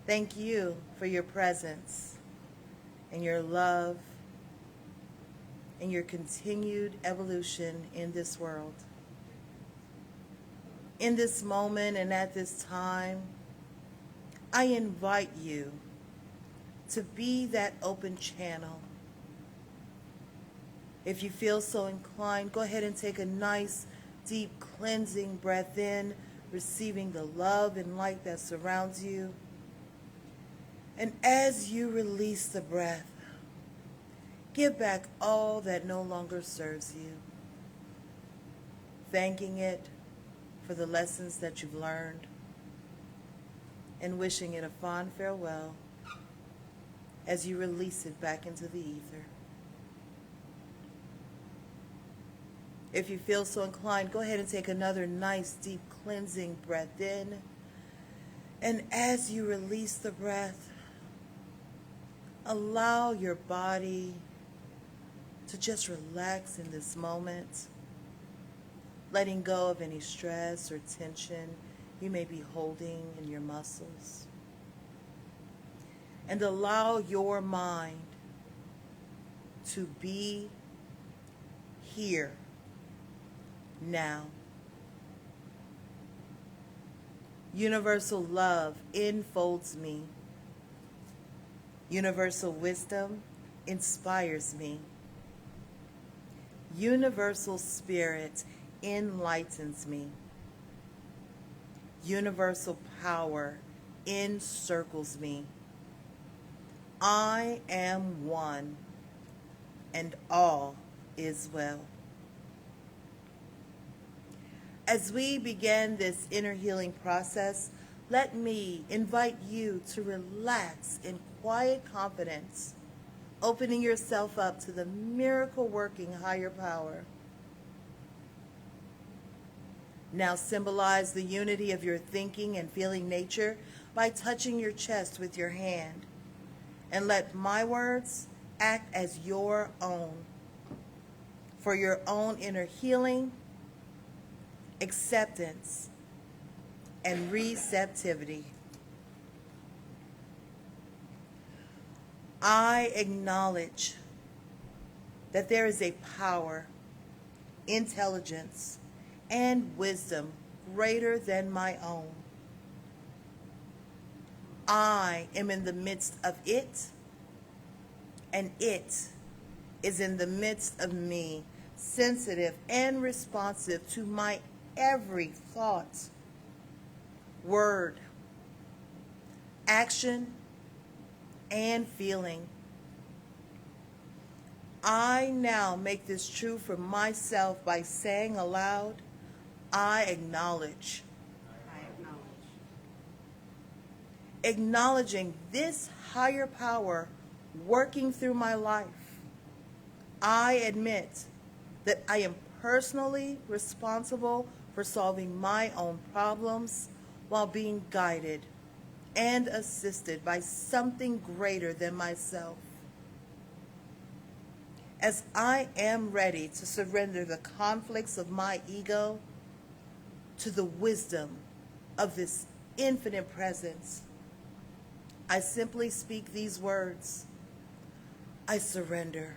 Thank you for your presence and your love and your continued evolution in this world. In this moment and at this time, I invite you to be that open channel. If you feel so inclined, go ahead and take a nice, deep, cleansing breath in, receiving the love and light that surrounds you. And as you release the breath, give back all that no longer serves you, thanking it for the lessons that you've learned, and wishing it a fond farewell as you release it back into the ether. If you feel so inclined, go ahead and take another nice, deep, cleansing breath in. And as you release the breath, allow your body to just relax in this moment, letting go of any stress or tension you may be holding in your muscles. And allow your mind to be here now. Universal love enfolds me. Universal wisdom inspires me. Universal spirit enlightens me. Universal power encircles me. I am one, and all is well. As we begin this inner healing process, let me invite you to relax in quiet confidence, opening yourself up to the miracle-working higher power. Now symbolize the unity of your thinking and feeling nature by touching your chest with your hand, and let my words act as your own for your own inner healing, acceptance, and receptivity. I acknowledge that there is a power, intelligence, and wisdom greater than my own. I am in the midst of it, and it is in the midst of me, sensitive and responsive to my every thought, word, action, and feeling. I now make this true for myself by saying aloud, I acknowledge. Acknowledging this higher power working through my life, I admit that I am personally responsible for solving my own problems while being guided and assisted by something greater than myself. As I am ready to surrender the conflicts of my ego to the wisdom of this infinite presence, I simply speak these words: I surrender.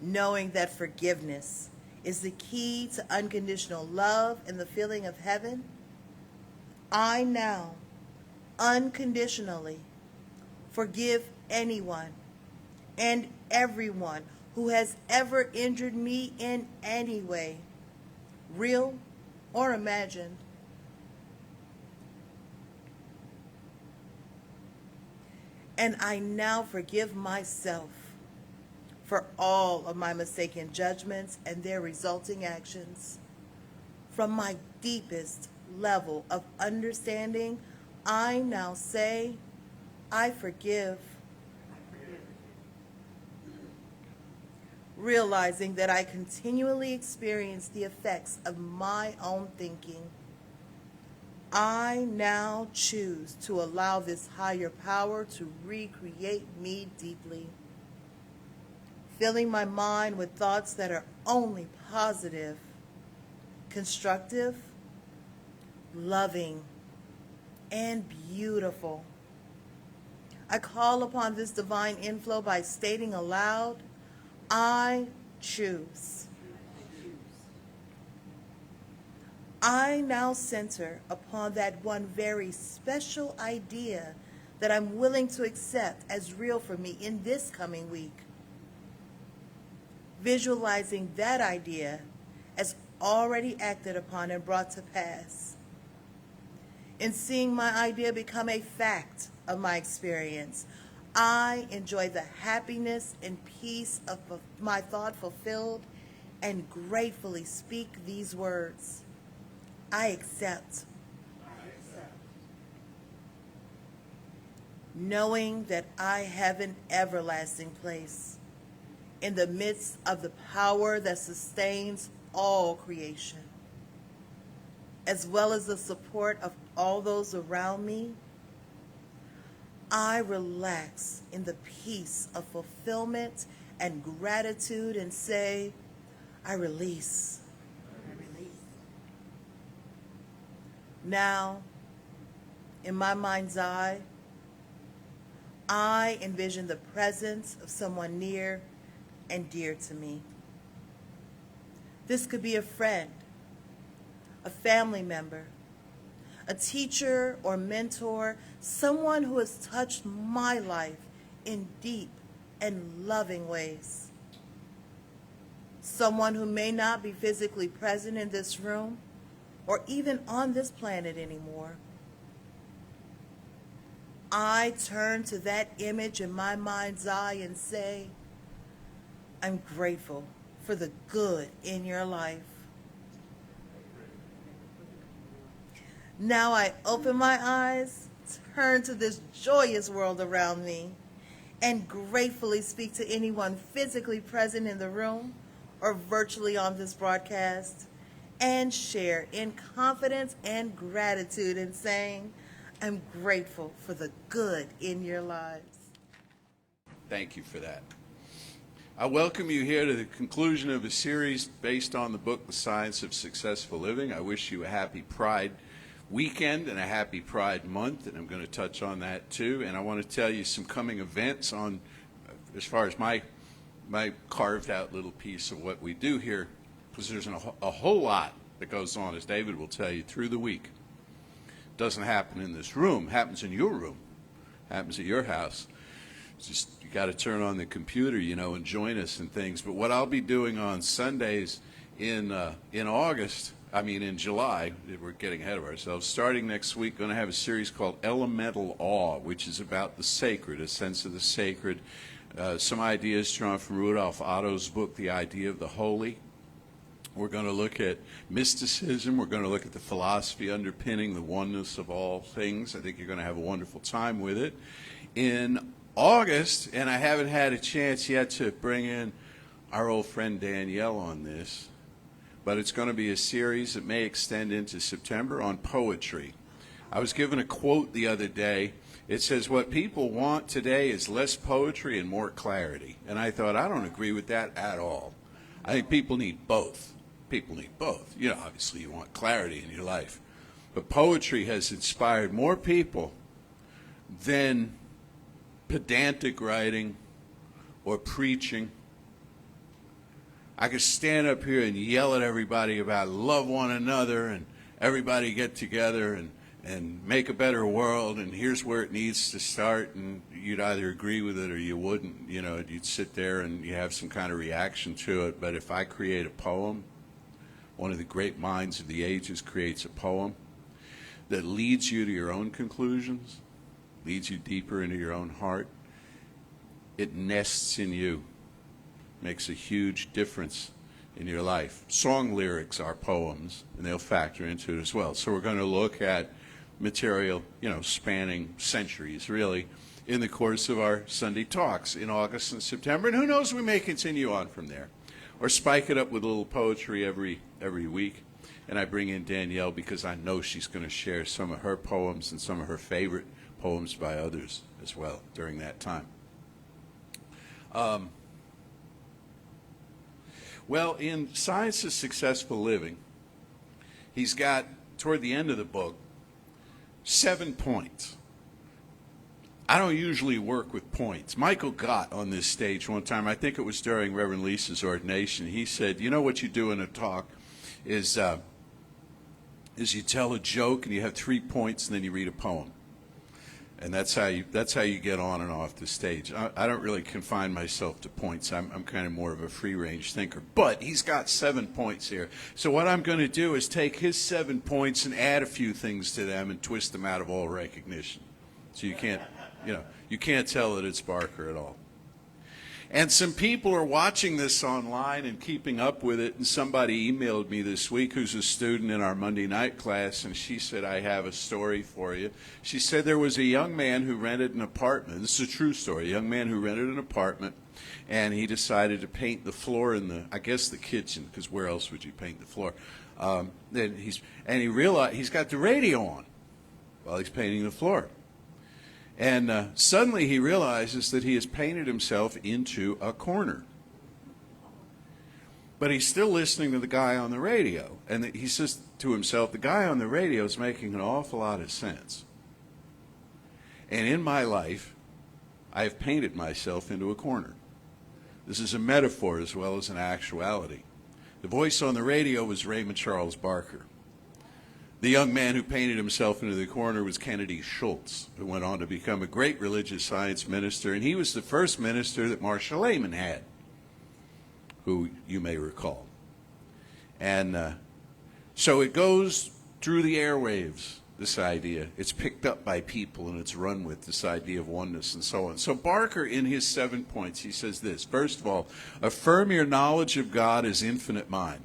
Knowing that forgiveness is the key to unconditional love and the feeling of heaven, I now unconditionally forgive anyone and everyone who has ever injured me in any way, real or imagined. And I now forgive myself for all of my mistaken judgments and their resulting actions. From my deepest level of understanding, I now say, I forgive. Realizing that I continually experience the effects of my own thinking, I now choose to allow this higher power to recreate me deeply, filling my mind with thoughts that are only positive, constructive, loving, and beautiful. I call upon this divine inflow by stating aloud, I choose. I now center upon that one very special idea that I'm willing to accept as real for me in this coming week. Visualizing that idea as already acted upon and brought to pass. In seeing my idea become a fact of my experience, I enjoy the happiness and peace of my thought fulfilled and gratefully speak these words. I accept. Knowing that I have an everlasting place in the midst of the power that sustains all creation, as well as the support of all those around me, I relax in the peace of fulfillment and gratitude and say, I release. Now, in my mind's eye, I envision the presence of someone near and dear to me. This could be a friend, a family member, a teacher or mentor, someone who has touched my life in deep and loving ways. Someone who may not be physically present in this room or even on this planet anymore. I turn to that image in my mind's eye and say, I'm grateful for the good in your life. Now I open my eyes, turn to this joyous world around me, and gratefully speak to anyone physically present in the room or virtually on this broadcast, and share in confidence and gratitude in saying, I'm grateful for the good in your lives. Thank you for that. I welcome you here to the conclusion of a series based on the book, The Science of Successful Living. I wish you a happy Pride weekend and a happy Pride month, and I'm going to touch on that too. And I want to tell you some coming events on, as far as my carved out little piece of what we do here, because there's a whole lot that goes on, as David will tell you, through the week. It doesn't happen in this room, happens in your room, happens at your house. It's just, you got to turn on the computer, and join us and things. But what I'll be doing on Sundays in July, we're getting ahead of ourselves, starting next week, going to have a series called Elemental Awe, which is about the sacred, a sense of the sacred. Some ideas drawn from Rudolf Otto's book, The Idea of the Holy. We're going to look at mysticism. We're going to look at the philosophy underpinning the oneness of all things. I think you're going to have a wonderful time with it. In August, and I haven't had a chance yet to bring in our old friend Danielle on this, but it's going to be a series that may extend into September on poetry. I was given a quote the other day. It says, what people want today is less poetry and more clarity. And I thought, I don't agree with that at all. I think people need both. People need both. Obviously you want clarity in your life. But poetry has inspired more people than pedantic writing or preaching. I could stand up here and yell at everybody about love one another and everybody get together and make a better world, and here's where it needs to start, and you'd either agree with it or you wouldn't. You'd sit there and you have some kind of reaction to it. But if I create a poem, one of the great minds of the ages creates a poem that leads you to your own conclusions, leads you deeper into your own heart, it nests in you, makes a huge difference in your life. Song lyrics are poems, and they'll factor into it as well. So we're going to look at material, spanning centuries, really, in the course of our Sunday talks in August and September. And who knows, we may continue on from there, or spike it up with a little poetry every week. And I bring in Danielle because I know she's going to share some of her poems and some of her favorite poems by others as well during that time. Well, in Science of Successful Living, he's got, toward the end of the book, 7 points. I don't usually work with points. Michael got on this stage one time, I think it was during Reverend Lisa's ordination. He said, you know what you do in a talk is you tell a joke and you have 3 points and then you read a poem. And that's how you get on and off the stage. I don't really confine myself to points. I'm kind of more of a free-range thinker. But he's got 7 points here. So what I'm going to do is take his 7 points and add a few things to them and twist them out of all recognition. So you can't tell that it's Barker at all. And some people are watching this online and keeping up with it. And somebody emailed me this week who's a student in our Monday night class, and she said, I have a story for you. She said there was a young man who rented an apartment. This is a true story. A young man who rented an apartment, and he decided to paint the floor in the kitchen, because where else would you paint the floor? And he realized he's got the radio on while he's painting the floor. And suddenly he realizes that he has painted himself into a corner. But he's still listening to the guy on the radio. And he says to himself, the guy on the radio is making an awful lot of sense. And in my life, I have painted myself into a corner. This is a metaphor as well as an actuality. The voice on the radio was Raymond Charles Barker. The young man who painted himself into the corner was Kennedy Schultz, who went on to become a great religious science minister, and he was the first minister that Marshall Lehman had, who you may recall. And so it goes through the airwaves, this idea. It's picked up by people, and it's run with, this idea of oneness and so on. So Barker, in his 7 points, he says this. First of all, affirm your knowledge of God as infinite mind.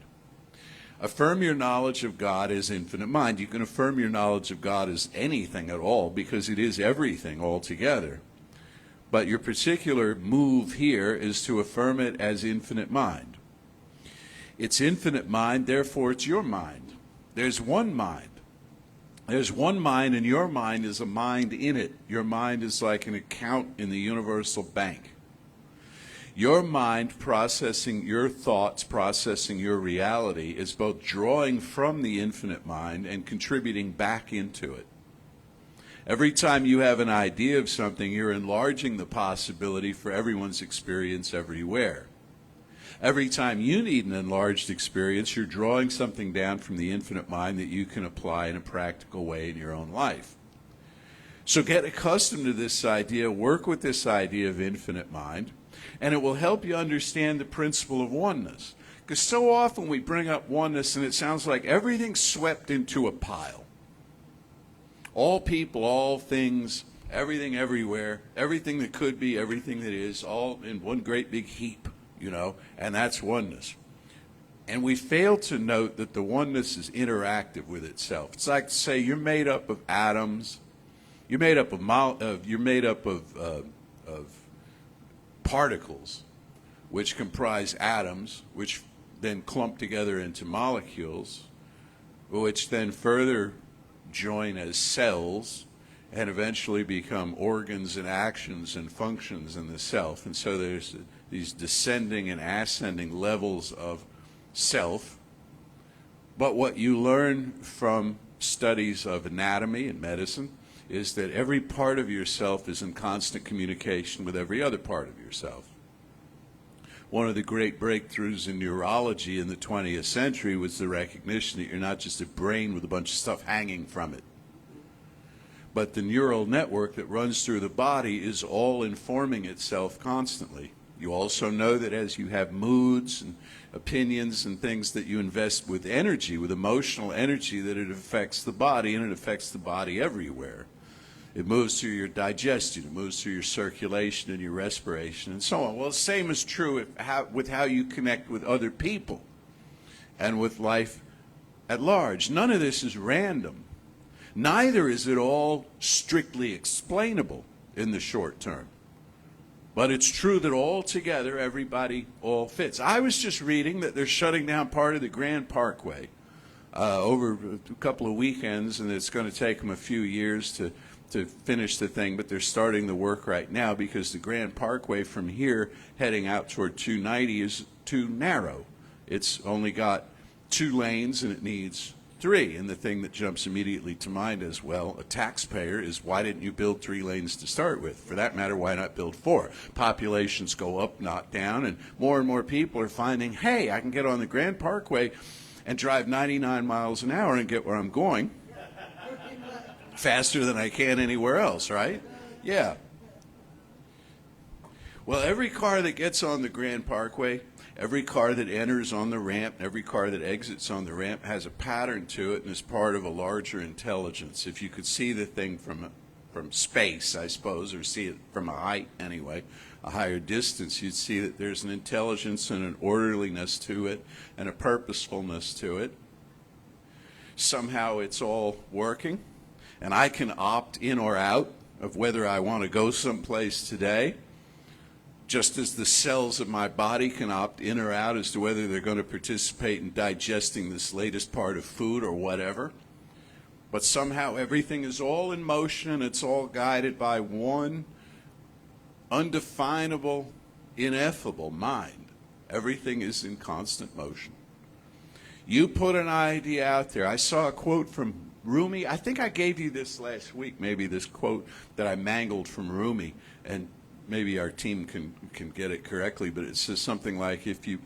Affirm your knowledge of God as infinite mind. You can affirm your knowledge of God as anything at all because it is everything altogether. But your particular move here is to affirm it as infinite mind. It's infinite mind, therefore it's your mind. There's one mind. There's one mind, and your mind is a mind in it. Your mind is like an account in the universal bank. Your mind processing your thoughts, processing your reality, is both drawing from the infinite mind and contributing back into it. Every time you have an idea of something, you're enlarging the possibility for everyone's experience everywhere. Every time you need an enlarged experience, you're drawing something down from the infinite mind that you can apply in a practical way in your own life. So get accustomed to this idea, work with this idea of infinite mind, and it will help you understand the principle of oneness. Because so often we bring up oneness and it sounds like everything's swept into a pile. All people, all things, everything everywhere, everything that could be, everything that is, all in one great big heap, and that's oneness. And we fail to note that the oneness is interactive with itself. It's like to say you're made up of atoms, you're made up of particles, which comprise atoms, which then clump together into molecules, which then further join as cells and eventually become organs and actions and functions in the self. And so there's these descending and ascending levels of self. But what you learn from studies of anatomy and medicine is that every part of yourself is in constant communication with every other part of yourself. One of the great breakthroughs in neurology in the 20th century was the recognition that you're not just a brain with a bunch of stuff hanging from it, but the neural network that runs through the body is all informing itself constantly. You also know that as you have moods and opinions and things that you invest with energy, with emotional energy, that it affects the body, and it affects the body everywhere. It moves through your digestion, it moves through your circulation and your respiration and so on. Well, the same is true with how you connect with other people and with life at large. None of this is random. Neither is it all strictly explainable in the short term. But it's true that all together, everybody all fits. I was just reading that they're shutting down part of the Grand Parkway over a couple of weekends, and it's going to take them a few years to finish the thing, but they're starting the work right now because the Grand Parkway from here heading out toward 290 is too narrow. It's only got 2 lanes and it needs 3, and the thing that jumps immediately to mind as well, a taxpayer, is why didn't you build 3 lanes to start with? For that matter, why not build 4? Populations go up, not down, and more people are finding, hey, I can get on the Grand Parkway and drive 99 miles an hour and get where I'm going faster than I can anywhere else, right? Yeah. Well, every car that gets on the Grand Parkway, every car that enters on the ramp, every car that exits on the ramp has a pattern to it and is part of a larger intelligence. If you could see the thing from space, I suppose, or see it from a height anyway, a higher distance, you'd see that there's an intelligence and an orderliness to it and a purposefulness to it. Somehow it's all working, and I can opt in or out of whether I want to go someplace today, just as the cells of my body can opt in or out as to whether they're going to participate in digesting this latest part of food or whatever. But somehow everything is all in motion, and it's all guided by one undefinable, ineffable mind. Everything is in constant motion. You put an idea out there. I saw a quote from Rumi. I think I gave you this last week, maybe this quote that I mangled from Rumi, and maybe our team can get it correctly, but it says something like, if you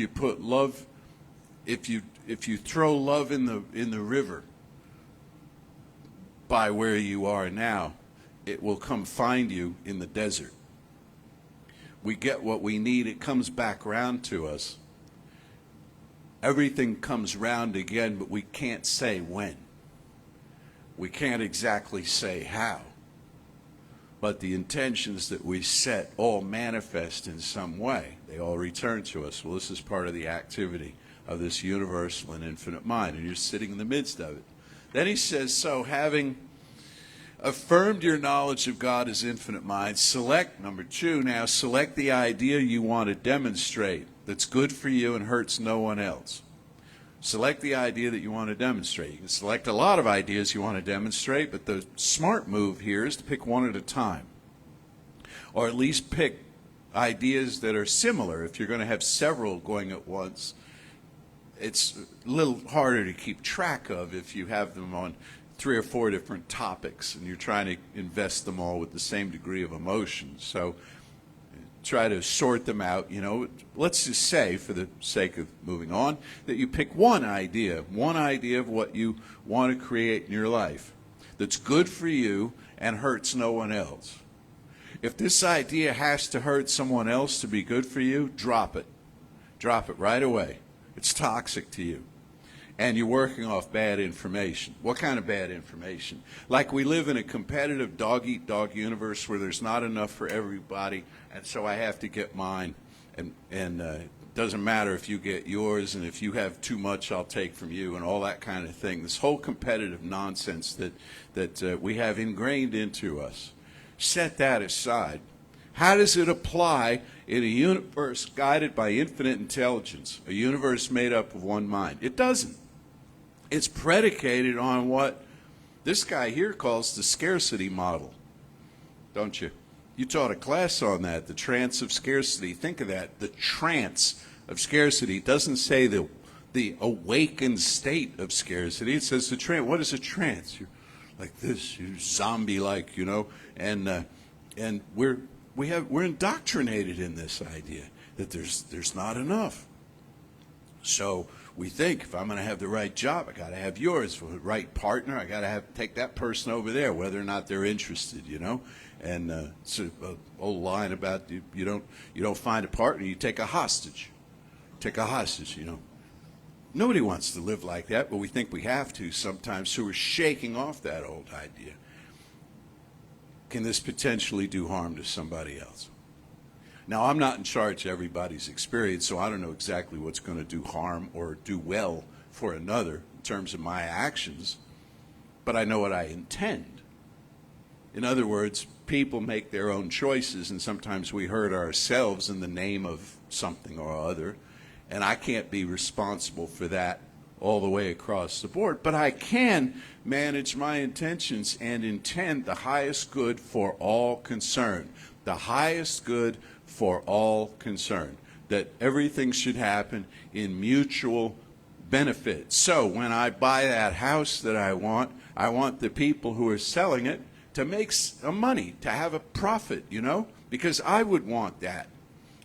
put love, if you throw love in the river by where you are now, it will come find you in the desert. We get what we need, it comes back round to us. Everything comes round again, but we can't say when. We can't exactly say how. But the intentions that we set all manifest in some way. They all return to us. Well, this is part of the activity of this universal and infinite mind, and you're sitting in the midst of it. Then he says, so having affirmed your knowledge of God as infinite mind, select, number 2 now, select the idea you want to demonstrate that's good for you and hurts no one else. Select the idea that you want to demonstrate. You can select a lot of ideas you want to demonstrate, but the smart move here is to pick one at a time. Or at least pick ideas that are similar. If you're going to have several going at once, it's a little harder to keep track of if you have them on 3 or 4 different topics and you're trying to invest them all with the same degree of emotion. So try to sort them out. Let's just say, for the sake of moving on, that you pick one idea of what you want to create in your life that's good for you and hurts no one else. If this idea has to hurt someone else to be good for you, drop it. Drop it right away. It's toxic to you. And you're working off bad information. What kind of bad information? Like, we live in a competitive dog-eat-dog universe where there's not enough for everybody, and so I have to get mine. And it doesn't matter if you get yours, and if you have too much, I'll take from you, and all that kind of thing. This whole competitive nonsense that we have ingrained into us. Set that aside. How does it apply in a universe guided by infinite intelligence, a universe made up of one mind? It doesn't. It's predicated on what this guy here calls the scarcity model, don't you? You taught a class on that, the trance of scarcity. Think of that, the trance of scarcity. It doesn't say the awakened state of scarcity. It says the trance. What is a trance? You're like this, you're zombie-like, and we're indoctrinated in this idea that there's not enough. So we think, if I'm going to have the right job, I got to have yours. For the right partner, I got to take that person over there, whether or not they're interested. And it's an old line about you don't find a partner, you take a hostage. Take a hostage. Nobody wants to live like that, but we think we have to sometimes. So we're shaking off that old idea. Can this potentially do harm to somebody else? Now, I'm not in charge of everybody's experience, so I don't know exactly what's going to do harm or do well for another in terms of my actions, but I know what I intend. In other words, people make their own choices, and sometimes we hurt ourselves in the name of something or other, and I can't be responsible for that all the way across the board, but I can manage my intentions and intend the highest good for all concerned. The highest good for all concerned. That everything should happen in mutual benefit. So when I buy that house that I want the people who are selling it to make some money, to have a profit, you know, because I would want that.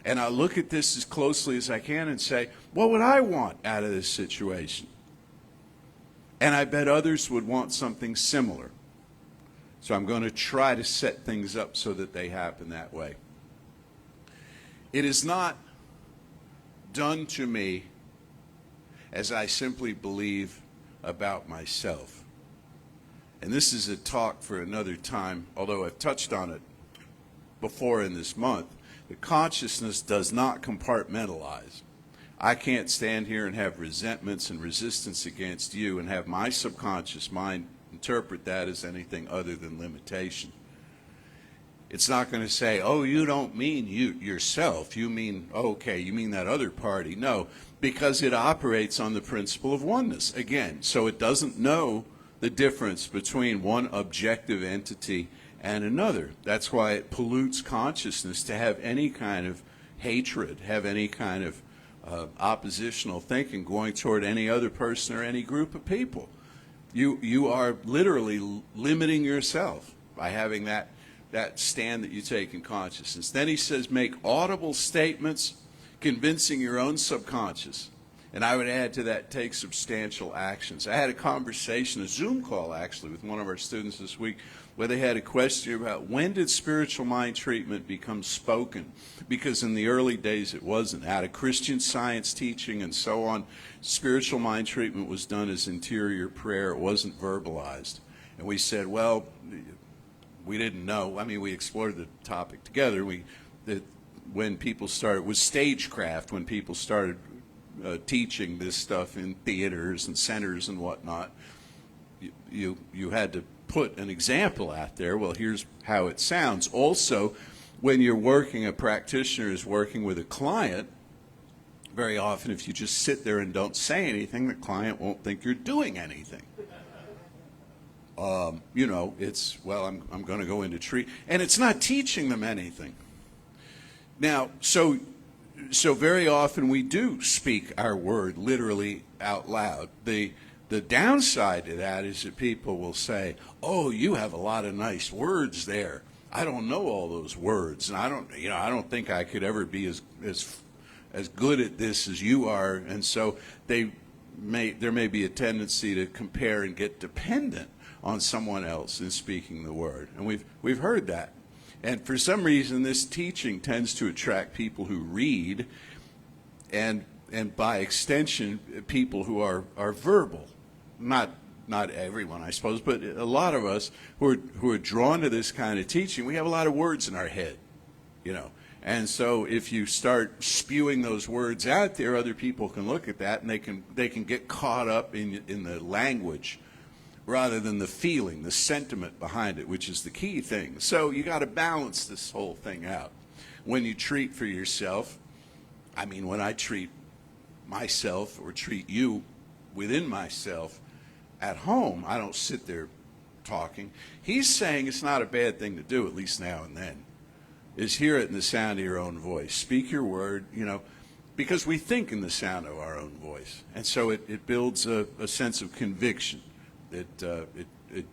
And I look at this as closely as I can and say, what would I want out of this situation? And I bet others would want something similar. So I'm going to try to set things up so that they happen that way. It is not done to me as I simply believe about myself. And this is a talk for another time, although I've touched on it before in this month. The consciousness does not compartmentalize. I can't stand here and have resentments and resistance against you and have my subconscious mind interpret that as anything other than limitation. It's not going to say, oh, you don't mean you yourself. You mean, okay, you mean that other party. No, because it operates on the principle of oneness. Again, so it doesn't know the difference between one objective entity and another. That's why it pollutes consciousness to have any kind of hatred, have any kind of oppositional thinking going toward any other person or any group of people. You are literally limiting yourself by having that stand that you take in consciousness. Then he says, make audible statements convincing your own subconscious. And I would add to that, take substantial actions. I had a conversation, a Zoom call actually, with one of our students this week, where they had a question about when did spiritual mind treatment become spoken? Because in the early days it wasn't. Out of Christian Science teaching and so on, spiritual mind treatment was done as interior prayer. It wasn't verbalized. And we said, well, we didn't know. I mean, we explored the topic together. When people started, it was stagecraft when people started teaching this stuff in theaters and centers and whatnot. You had to put an example out there. Well, here's how it sounds. Also, when you're working, a practitioner is working with a client, very often if you just sit there and don't say anything, the client won't think you're doing anything. You know, it's, well, I'm going to go into treat, and it's not teaching them anything. Now, so very often we do speak our word literally out loud. The downside to that is that people will say, oh, you have a lot of nice words there. I don't know all those words, and I don't think I could ever be as good at this as you are. And so there may be a tendency to compare and get dependent on someone else in speaking the word. And we've heard that. And for some reason, this teaching tends to attract people who read, and by extension, people who are verbal. Not everyone, I suppose, but a lot of us who are drawn to this kind of teaching, we have a lot of words in our head, you know. And so if you start spewing those words out there, other people can look at that and they can get caught up in the language rather than the feeling, the sentiment behind it, which is the key thing. So you got to balance this whole thing out. When you treat for yourself, I mean, when I treat myself or treat you within myself at home, I don't sit there talking. He's saying it's not a bad thing to do, at least now and then, is hear it in the sound of your own voice. Speak your word, you know, because we think in the sound of our own voice. And so it builds a sense of conviction. It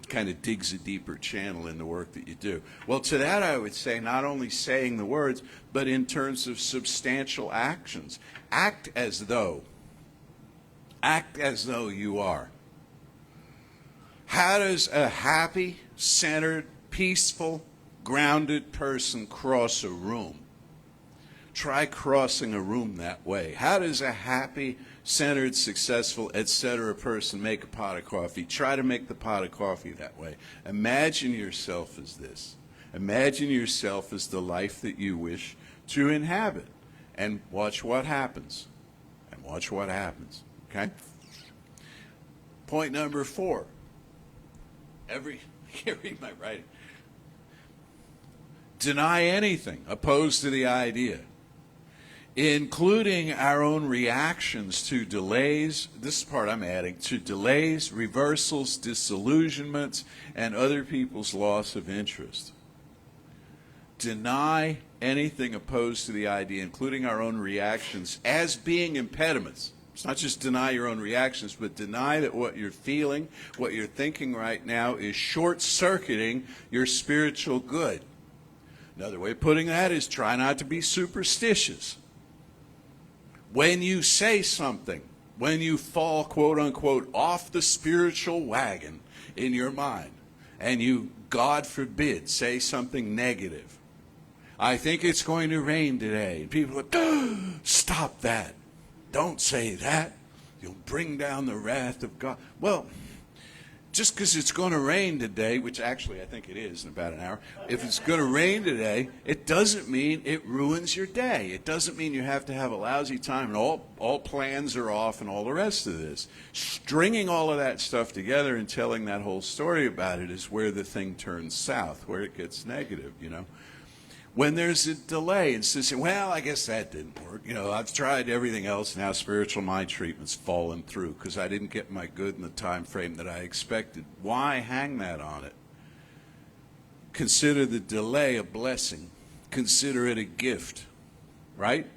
kind of digs a deeper channel in the work that you do. Well, to that I would say not only saying the words, but in terms of substantial actions. Act as though you are. How does a happy, centered, peaceful, grounded person cross a room? Try crossing a room that way. How does a happy, centered, successful, etc. person make a pot of coffee? Try to make the pot of coffee that way. Imagine yourself as this. Imagine yourself as the life that you wish to inhabit. And watch what happens. And watch what happens. Okay? Point number 4. I can't read my writing. Deny anything opposed to the idea, including our own reactions to delays, this part I'm adding, to delays, reversals, disillusionments, and other people's loss of interest. Deny anything opposed to the idea, including our own reactions, as being impediments. It's not just deny your own reactions, but deny that what you're feeling, what you're thinking right now is short-circuiting your spiritual good. Another way of putting that is try not to be superstitious. When you say something, when you fall, quote unquote, off the spiritual wagon in your mind, and you, God forbid, say something negative. I think it's going to rain today. And people are like, stop that. Don't say that. You'll bring down the wrath of God. Well, just because it's going to rain today, which actually I think it is in about an hour, if it's going to rain today, it doesn't mean it ruins your day. It doesn't mean you have to have a lousy time and all plans are off and all the rest of this. Stringing all of that stuff together and telling that whole story about it is where the thing turns south, where it gets negative, you know. When there's a delay, instead of saying, well, I guess that didn't work. You know, I've tried everything else, now spiritual mind treatment's fallen through because I didn't get my good in the time frame that I expected. Why hang that on it? Consider the delay a blessing. Consider it a gift, right?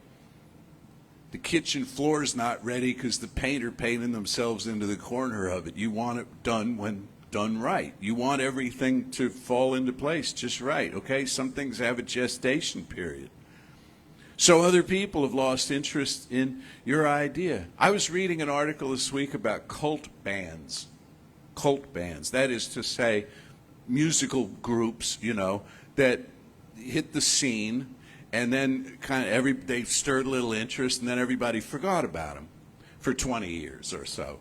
The kitchen floor's not ready because the painter painted themselves into the corner of it. You want it done when done right. You want everything to fall into place just right, okay? Some things have a gestation period. So other people have lost interest in your idea. I was reading an article this week about cult bands. Cult bands. That is to say, musical groups, you know, that hit the scene and then kind of they stirred a little interest and then everybody forgot about them for 20 years or so.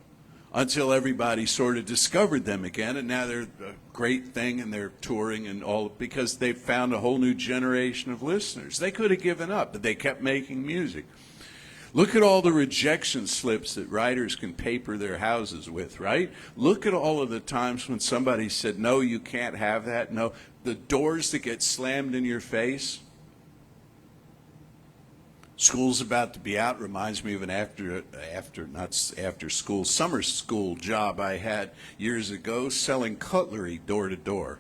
Until everybody sort of discovered them again, and now they're a great thing, and they're touring and all because they've found a whole new generation of listeners. They could have given up, but they kept making music. Look at all the rejection slips that writers can paper their houses with, right? Look at all of the times when somebody said, no, you can't have that. No, the doors that get slammed in your face. School's about to be out reminds me of an summer school job I had years ago selling cutlery door to door.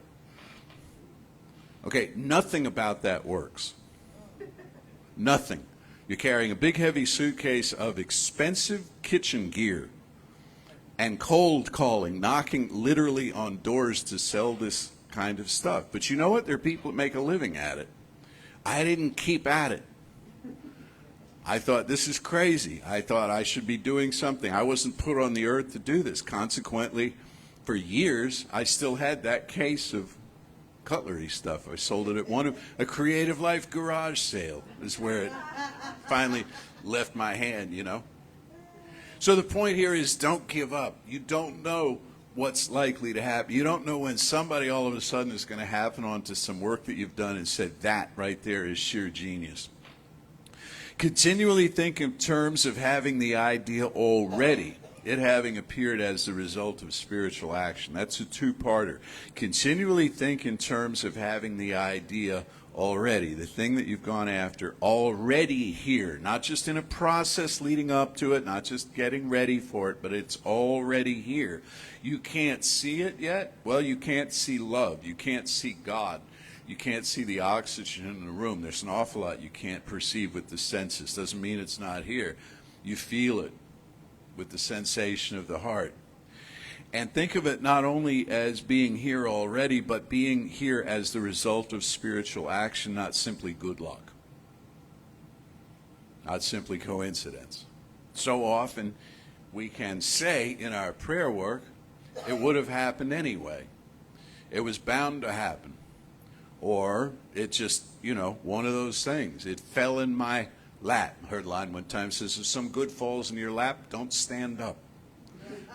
Okay, nothing about that works. Nothing. You're carrying a big heavy suitcase of expensive kitchen gear and cold calling, knocking literally on doors to sell this kind of stuff. But you know what? There are people that make a living at it. I didn't keep at it. I thought, this is crazy. I thought I should be doing something. I wasn't put on the earth to do this. Consequently, for years, I still had that case of cutlery stuff. I sold it at a Creative Life garage sale is where it finally left my hand, you know. So the point here is don't give up. You don't know what's likely to happen. You don't know when somebody all of a sudden is going to happen onto some work that you've done and said, that right there is sheer genius. Continually think in terms of having the idea already, it having appeared as the result of spiritual action. That's a two-parter. Continually think in terms of having the idea already, the thing that you've gone after already here, not just in a process leading up to it, not just getting ready for it, but it's already here. You can't see it yet? Well, you can't see love. You can't see God. You can't see the oxygen in the room. There's an awful lot you can't perceive with the senses. Doesn't mean it's not here. You feel it with the sensation of the heart. And think of it not only as being here already, but being here as the result of spiritual action, not simply good luck. Not simply coincidence. So often we can say in our prayer work, it would have happened anyway. It was bound to happen. Or it just, you know, one of those things. It fell in my lap. I heard a line one time says, if some good falls in your lap, don't stand up.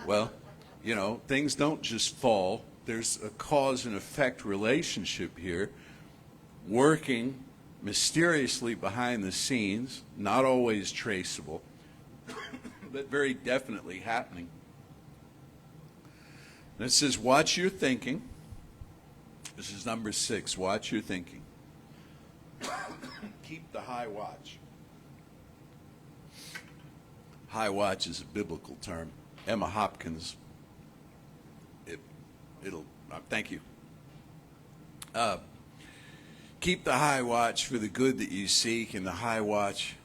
Well, you know, things don't just fall. There's a cause and effect relationship here, working mysteriously behind the scenes, not always traceable, but very definitely happening. And it says, watch your thinking. This is number 6. Watch your thinking. Keep the high watch. High watch is a biblical term. Emma Hopkins. Thank you. Keep the high watch for the good that you seek, and the high watch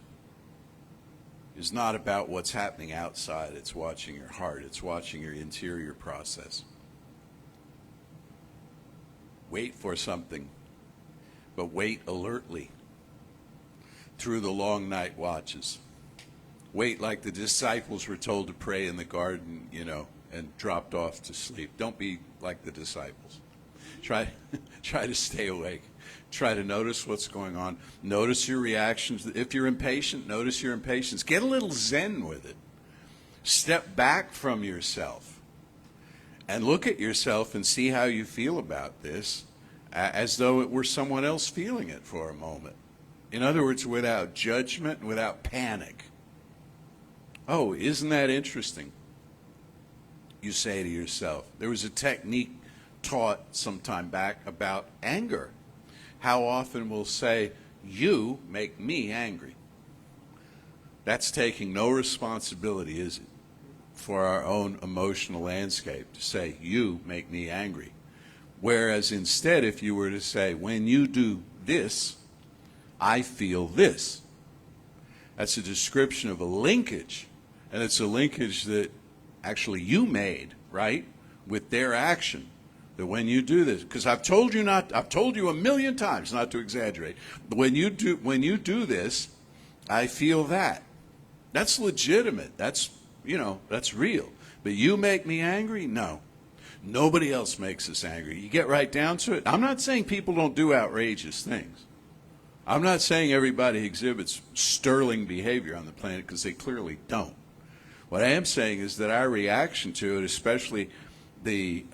is not about what's happening outside. It's watching your heart. It's watching your interior process. Wait for something, but wait alertly through the long night watches. Wait like the disciples were told to pray in the garden, and dropped off to sleep. Don't be like the disciples. Try to stay awake. Try to notice what's going on. Notice your reactions. If you're impatient, notice your impatience. Get a little zen with it. Step back from yourself and look at yourself and see how you feel about this, as though it were someone else feeling it for a moment. In other words, without judgment, without panic. Oh, isn't that interesting? You say to yourself. There was a technique taught some time back about anger. How often we'll say, you make me angry. That's taking no responsibility, is it, for our own emotional landscape, to say, you make me angry. Whereas instead, if you were to say, when you do this, I feel this. That's a description of a linkage. And it's a linkage that actually you made, right, with their action. That when you do this, because I've told you 1,000,000 times not to exaggerate. When you do this, I feel that. That's legitimate. That's real. But you make me angry? No. Nobody else makes us angry. You get right down to it. I'm not saying people don't do outrageous things. I'm not saying everybody exhibits sterling behavior on the planet, because they clearly don't. What I am saying is that our reaction to it, especially the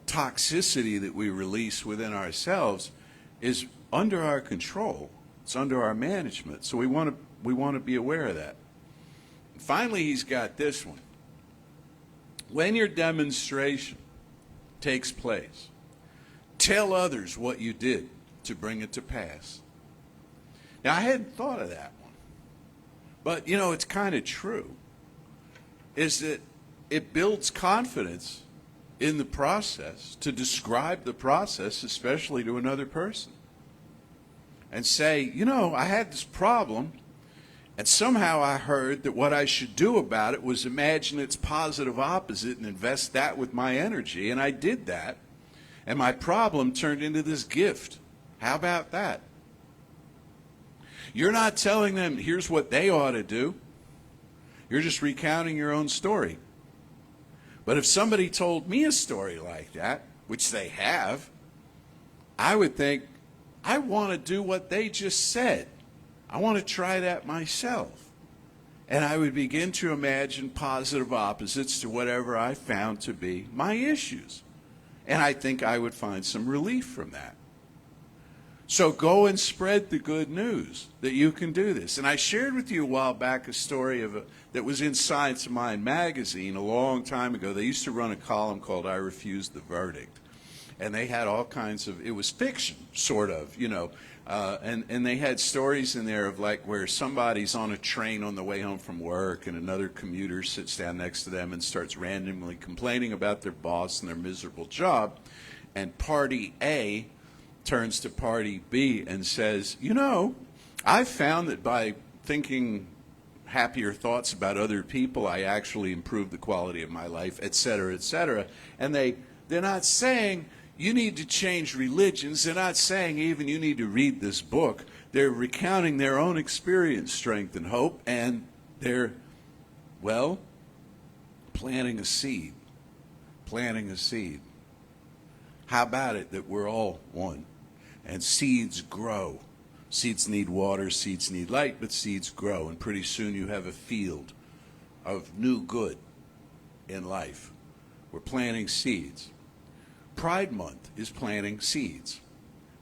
toxicity that we release within ourselves, is under our control. It's under our management. So we want to be aware of that. And finally, he's got this one. When your demonstration takes place, tell others what you did to bring it to pass. Now, I hadn't thought of that one, but it's kind of true. Is that it builds confidence in the process to describe the process, especially to another person. And say, I had this problem, and somehow I heard that what I should do about it was imagine its positive opposite and invest that with my energy, and I did that, and my problem turned into this gift. How about that? You're not telling them, here's what they ought to do. You're just recounting your own story. But if somebody told me a story like that, which they have, I would think, I want to do what they just said. I want to try that myself. And I would begin to imagine positive opposites to whatever I found to be my issues. And I think I would find some relief from that. So go and spread the good news that you can do this. And I shared with you a while back a story that was in Science of Mind magazine a long time ago. They used to run a column called I Refuse the Verdict. And they had all kinds of, it was fiction, sort of, and they had stories in there of like where somebody's on a train on the way home from work and another commuter sits down next to them and starts randomly complaining about their boss and their miserable job. And party A turns to party B and says, I've found that by thinking happier thoughts about other people, I actually improve the quality of my life, et cetera, et cetera. And they're not saying you need to change religions. They're not saying even you need to read this book. They're recounting their own experience, strength, and hope, and they're, planting a seed. Planting a seed. How about it that we're all one? And seeds grow. Seeds need water, seeds need light, but seeds grow. And pretty soon you have a field of new good in life. We're planting seeds. Pride Month is planting seeds.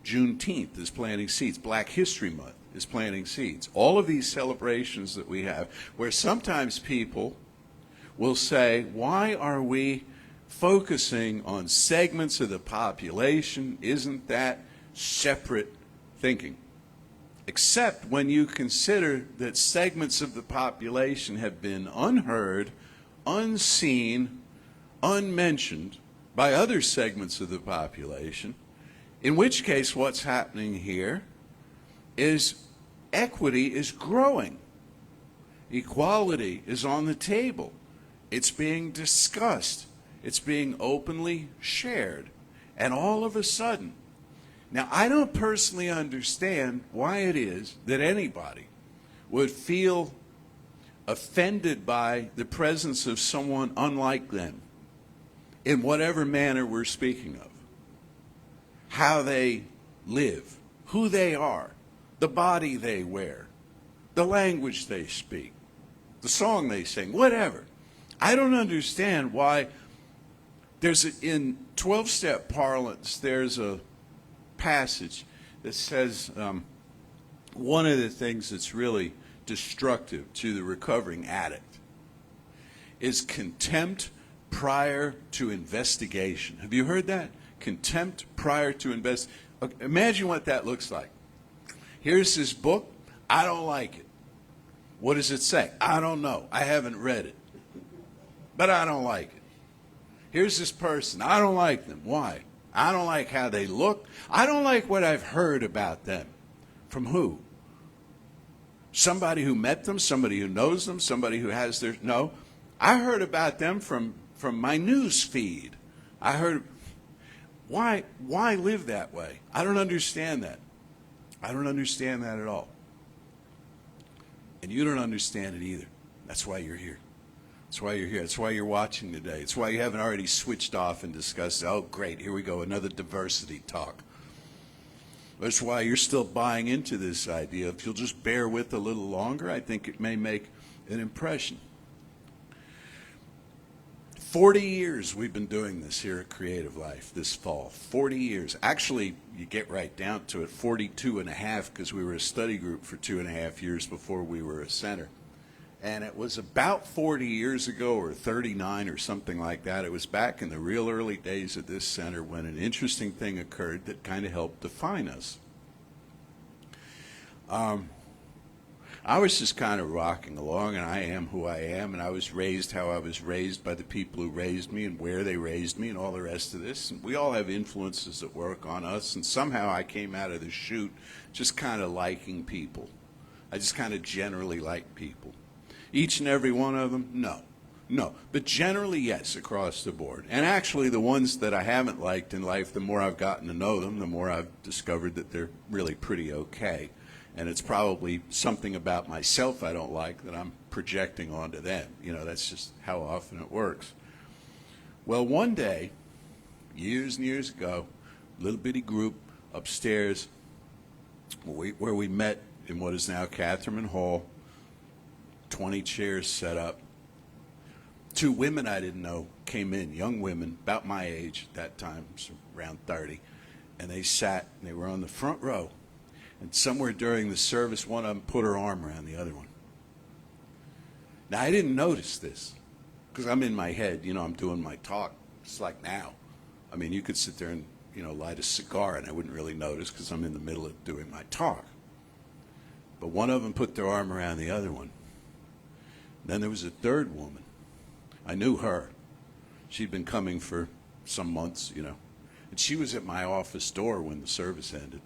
Juneteenth is planting seeds. Black History Month is planting seeds. All of these celebrations that we have, where sometimes people will say, why are we focusing on segments of the population? Isn't that separate thinking? Except when you consider that segments of the population have been unheard, unseen, unmentioned by other segments of the population, in which case what's happening here is equity is growing. Equality is on the table. It's being discussed. It's being openly shared. And all of a sudden, now I don't personally understand why it is that anybody would feel offended by the presence of someone unlike them in whatever manner we're speaking of. How they live, who they are, the body they wear, the language they speak, the song they sing, whatever. I don't understand why in 12-step parlance, there's a passage that says one of the things that's really destructive to the recovering addict is contempt prior to investigation. Have you heard that? Contempt prior to investigation. Imagine what that looks like. Here's this book. I don't like it. What does it say? I don't know. I haven't read it. But I don't like it. Here's this person. I don't like them. Why? I don't like how they look. I don't like what I've heard about them. From who? Somebody who met them, somebody who knows them, somebody who has their... No. I heard about them from my news feed. I heard... Why live that way? I don't understand that. I don't understand that at all. And you don't understand it either. That's why you're here. That's why you're here. That's why you're watching today. It's why you haven't already switched off and discussed, oh, great, here we go, another diversity talk. That's why you're still buying into this idea. If you'll just bear with a little longer, I think it may make an impression. 40 years we've been doing this here at Creative Life this fall. 40 years. Actually, you get right down to it, 42 and a half, because we were a study group for 2.5 years before we were a center. And it was about 40 years ago, or 39 or something like that. It was back in the real early days of this center when an interesting thing occurred that kind of helped define us. I was just kind of rocking along, and I am who I am, and I was raised how I was raised by the people who raised me and where they raised me and all the rest of this. And we all have influences that work on us, and somehow I came out of the chute just kind of liking people. I just kind of generally like people. Each and every one of them? No. But generally, yes, across the board. And actually, the ones that I haven't liked in life, the more I've gotten to know them, the more I've discovered that they're really pretty okay. And it's probably something about myself I don't like that I'm projecting onto them. You know, that's just how often it works. Well, one day, years and years ago, a little bitty group upstairs where we met in what is now Catherman Hall, 20 chairs set up. 2 women I didn't know came in, young women, about my age at that time, so around 30. And they sat, and they were on the front row. And somewhere during the service, one of them put her arm around the other one. Now, I didn't notice this, because I'm in my head, you know, I'm doing my talk, just like now. I mean, you could sit there and, you know, light a cigar, and I wouldn't really notice, because I'm in the middle of doing my talk. But one of them put their arm around the other one. Then there was a third woman. I knew her. She'd been coming for some months, you know. And she was at my office door when the service ended.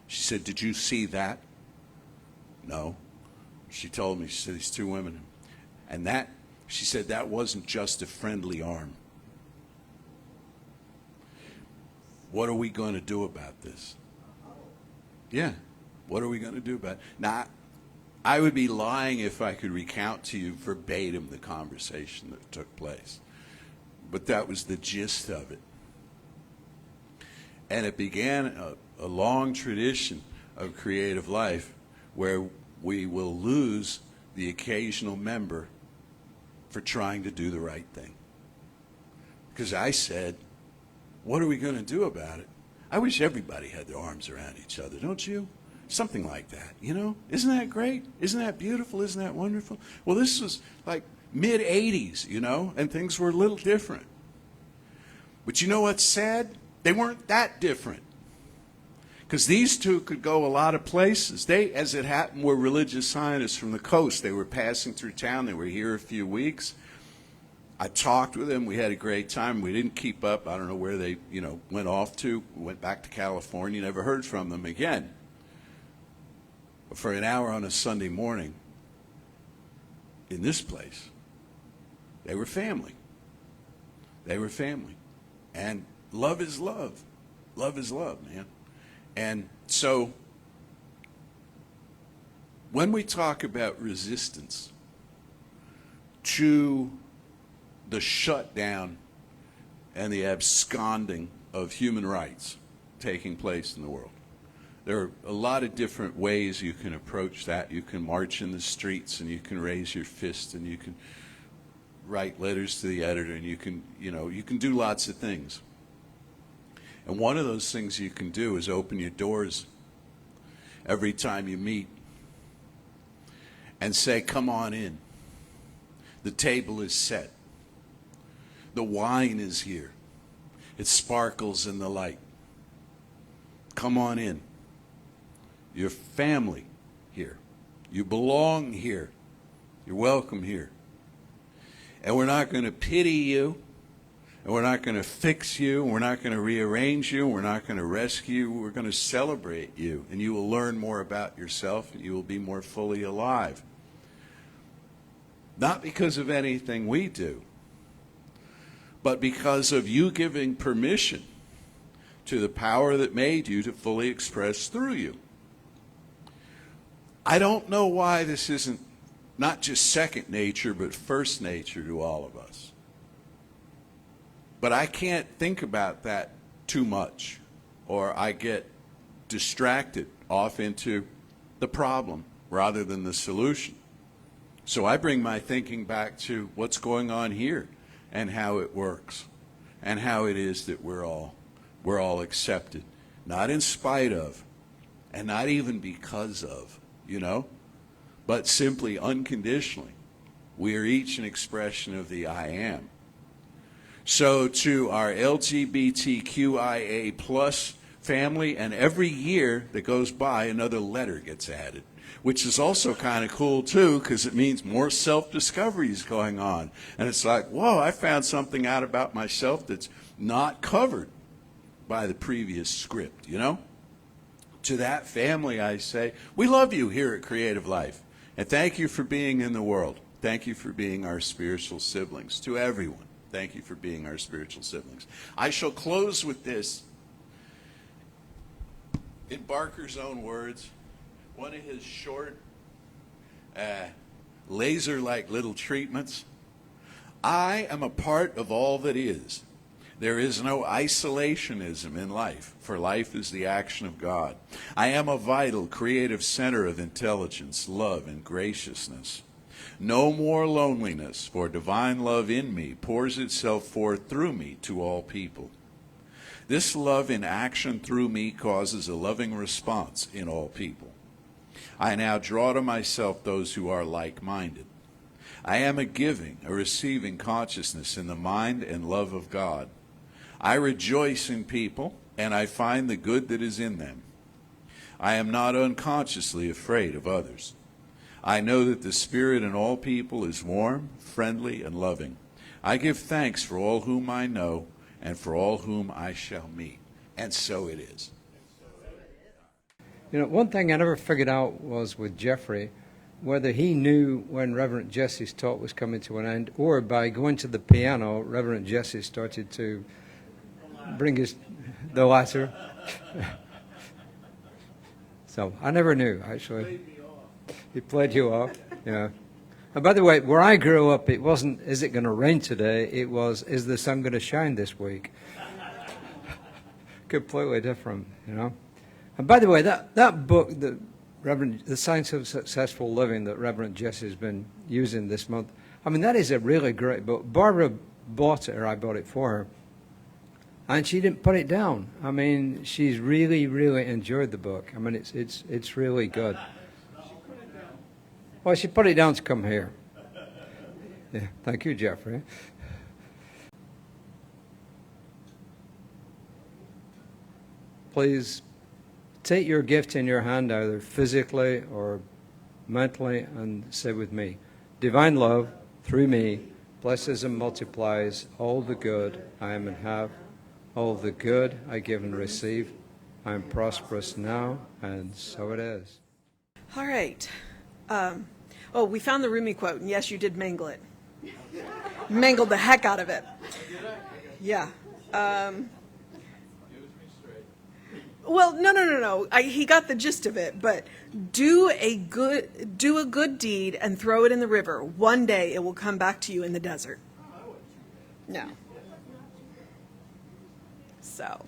She said, "Did you see that?" No. She told me, she said, "These 2 women." And that, she said, that wasn't just a friendly arm. What are we going to do about this? Yeah. What are we going to do about it? Now, I would be lying if I could recount to you verbatim the conversation that took place. But that was the gist of it. And it began a long tradition of Creative Life where we will lose the occasional member for trying to do the right thing. Because I said, what are we going to do about it? I wish everybody had their arms around each other, don't you? Something like that, you know? Isn't that great? Isn't that beautiful? Isn't that wonderful? Well, this was like mid-'80s, you know, and things were a little different. But you know what's sad? They weren't that different. Because these 2 could go a lot of places. They, as it happened, were religious scientists from the coast. They were passing through town. They were here a few weeks. I talked with them. We had a great time. We didn't keep up. I don't know where they, you know, went off to. Went back to California. Never heard from them again. But for an hour on a Sunday morning, in this place. They were family. They were family. And love is love. Love is love, man. And so when we talk about resistance to the shutdown and the absconding of human rights taking place in the world, there are a lot of different ways you can approach that. You can march in the streets, and you can raise your fist, and you can write letters to the editor, and you can do lots of things. And one of those things you can do is open your doors every time you meet and say, come on in. The table is set. The wine is here. It sparkles in the light. Come on in. You're family here. You belong here. You're welcome here. And we're not going to pity you, and we're not going to fix you, and we're not going to rearrange you, and we're not going to rescue you. We're going to celebrate you, and you will learn more about yourself, and you will be more fully alive. Not because of anything we do, but because of you giving permission to the power that made you to fully express through you. I don't know why this isn't not just second nature, but first nature to all of us. But I can't think about that too much, or I get distracted off into the problem rather than the solution. So I bring my thinking back to what's going on here and how it works and how it is that we're all accepted, not in spite of and not even because of, but simply unconditionally. We are each an expression of the I am. So to our LGBTQIA plus family, and every year that goes by, another letter gets added, which is also kind of cool too, because it means more self-discovery is going on. And it's like, whoa, I found something out about myself that's not covered by the previous script, To that family, I say, we love you here at Creative Life. And thank you for being in the world. Thank you for being our spiritual siblings. To everyone, thank you for being our spiritual siblings. I shall close with this. In Barker's own words, one of his short, laser-like little treatments, I am a part of all that is. There is no isolationism in life, for life is the action of God. I am a vital, creative center of intelligence, love, and graciousness. No more loneliness, for divine love in me pours itself forth through me to all people. This love in action through me causes a loving response in all people. I now draw to myself those who are like-minded. I am a giving, a receiving consciousness in the mind and love of God. I rejoice in people, and I find the good that is in them. I am not unconsciously afraid of others. I know that the spirit in all people is warm, friendly, and loving. I give thanks for all whom I know, and for all whom I shall meet. And so it is. One thing I never figured out was with Jeffrey, whether he knew when Reverend Jesse's talk was coming to an end, or by going to the piano, Reverend Jesse started to bring the latter. So I never knew, actually. He played you off. Yeah. And by the way, where I grew up, it wasn't, is it going to rain today? It was, is the sun going to shine this week? Completely different, And by the way, that book, The Science of Successful Living, that Reverend Jesse has been using this month, that is a really great book. Barbara bought it, or I bought it for her, and she didn't put it down. She's really, really enjoyed the book. It's really good. Well, she put it down to come here. Yeah, thank you, Jeffrey. Please take your gift in your hand, either physically or mentally, and say with me, divine love, through me, blesses and multiplies all the good I am and have, all the good I give and receive. I am prosperous now, and so it is. All right. Oh, we found the Rumi quote, and yes, you did mangle it. Mangled the heck out of it. Yeah. Well, no. He got the gist of it, but do a good deed and throw it in the river. One day it will come back to you in the desert. No. So.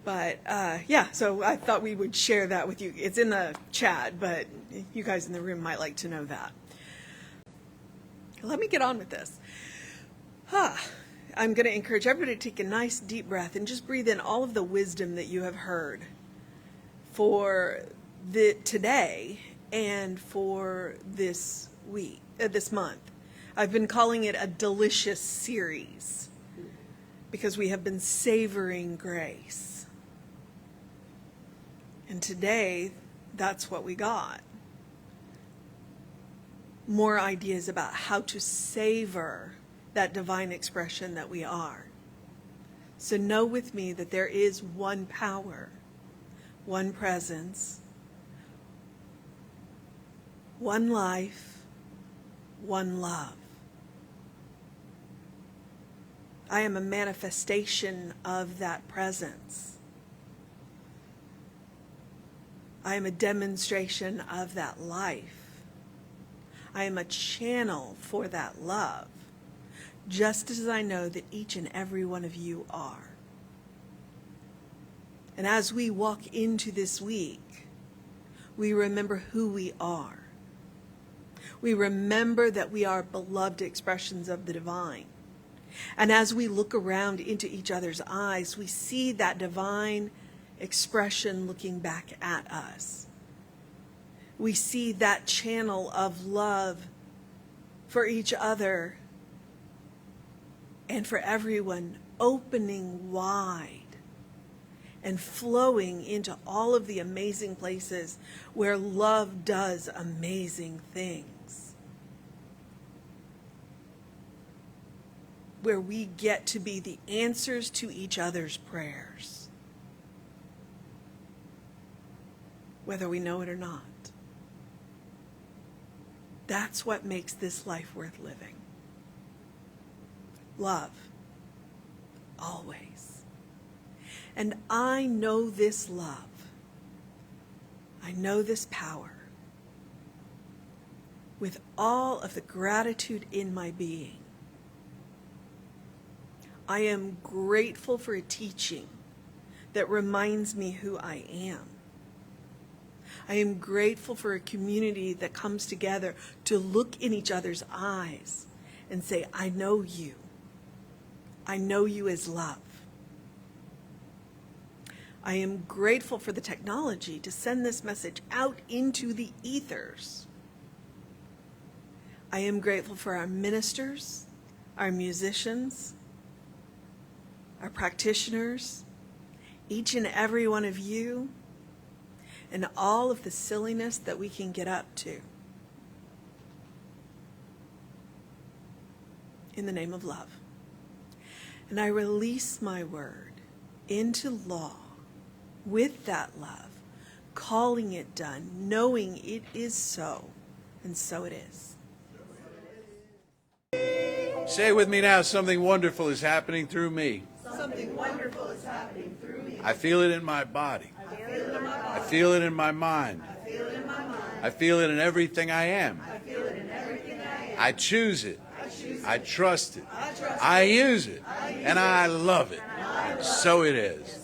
But, yeah, so I thought we would share that with you. It's in the chat, but you guys in the room might like to know that. Let me get on with this. I'm going to encourage everybody to take a nice deep breath and just breathe in all of the wisdom that you have heard for today and for this week, this month. I've been calling it a delicious series because we have been savoring grace. And today, that's what we got. More ideas about how to savor that divine expression that we are. So know with me that there is one power, one presence, one life, one love. I am a manifestation of that presence. I am a demonstration of that life. I am a channel for that love, just as I know that each and every one of you are. And as we walk into this week, we remember who we are. We remember that we are beloved expressions of the divine. And as we look around into each other's eyes, we see that divine expression looking back at us. We see that channel of love for each other and for everyone opening wide and flowing into all of the amazing places where love does amazing things. Where we get to be the answers to each other's prayers. Whether we know it or not. That's what makes this life worth living. Love. Always. And I know this love. I know this power. With all of the gratitude in my being. I am grateful for a teaching that reminds me who I am. I am grateful for a community that comes together to look in each other's eyes and say, I know you. I know you as love. I am grateful for the technology to send this message out into the ethers. I am grateful for our ministers, our musicians, our practitioners, each and every one of you, and all of the silliness that we can get up to. In the name of love. And I release my word into law with that love, calling it done, knowing it is so, and so it is. Say with me now, something wonderful is happening through me. Something wonderful is happening through me. I feel it in my body. I feel it in my body. I feel it in my mind. I feel it in my mind. I feel it in everything I am. I feel it in everything I am. I choose it. I choose it. I trust it. I trust I it. use it. I use And it. I love it. And I love So it it. is.